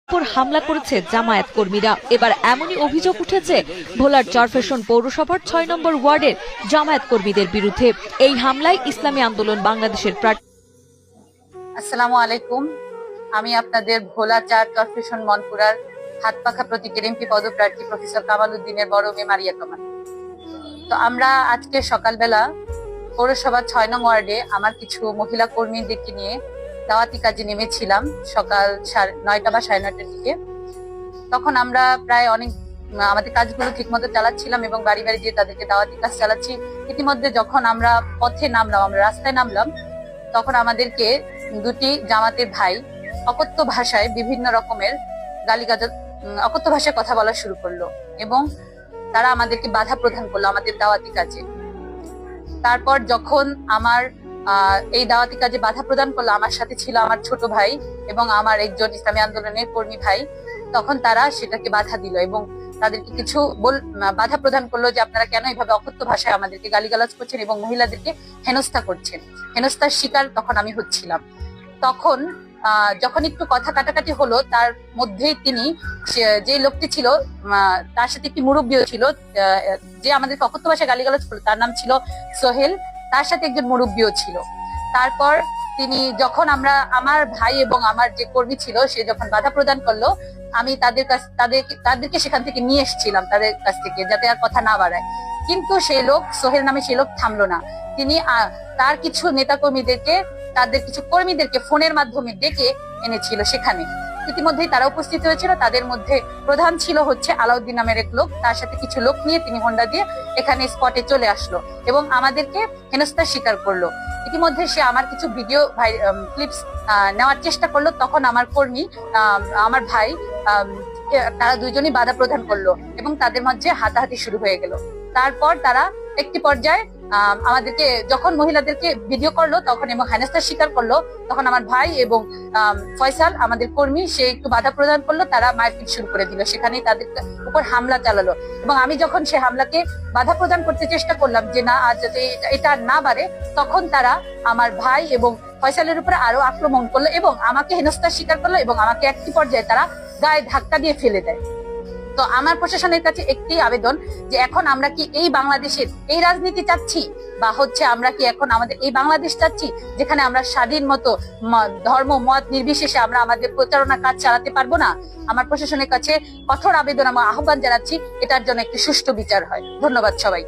উপর হামলা করেছে জামায়াত কর্মীরা। এবার এমনই অভিযোগ উঠেছে ভোলার চরফ্যাশন পৌরসভার ৬ নম্বর ওয়ার্ডের জামায়াত কর্মীদের বিরুদ্ধে। এই হামলায় ইসলামী আন্দোলন বাংলাদেশের প্রার্থী। আসসালামু আলাইকুম, আমি আপনাদের ভোলা ৪ চরফ্যাশন মনপুরার হাতপাখা প্রতীকের এমপি পদপ্রার্থী প্রফেসর কামাল উদ্দিনের বড় মেয়ে মারিয়া কামাল। তো আমরা আজকে সকালবেলা পৌরসভার ৬ নং ওয়ার্ডে আমার কিছু মহিলা কর্মীদেরকে নিয়ে দাওয়াতি কাজে নেমেছিলাম সকাল ৯টা বা ৯:৩০ দিকে। তখন আমরা প্রায় আমাদের কাজগুলো ঠিক মতো চালাচ্ছিলাম এবং বাড়ি বাড়ি গিয়ে তাদেরকে দাওয়াতি কাজ চালাচ্ছি। ইতিমধ্যে যখন আমরা পথে নামলাম, আমরা রাস্তায় নামলাম, তখন আমাদেরকে দুটি জামাতের ভাই অকথ্য ভাষায় বিভিন্ন রকমের গালিগালাজ, অকথ্য ভাষায় কথা বলা শুরু করলো এবং তারা আমাদেরকে বাধা প্রদান করলো আমাদের দাওয়াতি কাজে। তারপর যখন আমার এই দাওয়াতি কাজে বাধা প্রদান করলো, আমার সাথে ছিল আমার ছোট ভাই এবং আমার একজন ইসলামী আন্দোলনের কর্মী ভাই, তখন তারা সেটাকে বাধা দিল এবং তাদেরকে কিছু বাধা প্রদান করলো যে আপনারা কেন এইভাবে অকথ্য ভাষায় আমাদেরকে গালিগালাজ করছেন এবং মহিলাদেরকে হেনস্থা করছেন। হেনস্থার শিকার তখন আমি হচ্ছিলাম। তখন যখন একটু কথা কাটাকাটি হলো, তার মধ্যেই তিনি, যে লোকটি ছিল তার সাথে একটি মুরব্বীও ছিল, যে আমাদেরকে অকথ্য ভাষায় গালিগালাজ করলো, তার নাম ছিল সোহেল, তার সাথে একজন মুরব্বীও ছিল। তারপর তিনি যখন আমার ভাই এবং আমার যে কর্মী ছিল সে যখন বাধা প্রদান করলো, আমি তাদেরকে সেখান থেকে নিয়ে এসেছিলাম তাদের কাছ থেকে, যাতে আর কথা না বাড়ায়। কিন্তু সেই লোক, সোহেল নামে সেই লোক থামলো না। তিনি তার কিছু নেতা কর্মীদেরকে, তাদের কিছু কর্মীদেরকে ফোনের মাধ্যমে ডেকে এনেছিল সেখানে। ইতিমধ্যেই তারা উপস্থিত হয়েছিল। তাদের মধ্যে প্রধান ছিল হচ্ছে আলাউদ্দিন নামের এক লোক। তার সাথে কিছু লোক নিয়ে তিনি হোন্ডা দিয়ে এখানে স্পটে চলে আসলো এবং আমাদেরকে হেনস্থার স্বীকার করলো। ইতিমধ্যে সে আমার কিছু ভিডিও ক্লিপস নেওয়ার চেষ্টা করলো। তখন আমার কর্মী, আমার ভাই, তারা দুইজনই বাধা প্রদান করলো এবং তাদের মধ্যে হাতাহাতি শুরু হয়ে গেল। তারপর তারা একটি পর্যায়ে আমাদেরকে, যখন মহিলাদেরকে ভিডিও করলো তখন এবং হেনস্থার স্বীকার করলো, তখন আমার ভাই এবং ফয়সাল আমাদের কর্মী, সে একটু বাধা প্রদান করলো। তারা মারপিট শুরু করে দিল, সেখানেই তাদের উপর হামলা চালালো এবং আমি যখন সে হামলাকে বাধা প্রদান করতে চেষ্টা করলাম যে না, আজ যাতে এটা না বাড়ে, তখন তারা আমার ভাই এবং ফয়সালের উপরে আরো আক্রমণ করলো এবং আমাকে হেনস্থার স্বীকার করলো এবং আমাকে একটি পর্যায়ে তারা গায়ে ধাক্কা দিয়ে ফেলে দেয়। তো আমার প্রশাসনের কাছে একটি আবেদন যে এখন আমরা কি এই বাংলাদেশের এই রাজনীতি চাচ্ছি, বা হচ্ছে আমরা কি এখন আমাদের এই বাংলাদেশ চাচ্ছি যেখানে আমরা স্বাধীন মতো ধর্ম মত নির্বিশেষে আমরা আমাদের প্রচারণা কাজ চালাতে পারবো না? আমার প্রশাসনের কাছে কঠোর আবেদন, আমার আহ্বান জানাচ্ছি এটার জন্য একটি সুষ্ঠু বিচার হয়। ধন্যবাদ সবাই।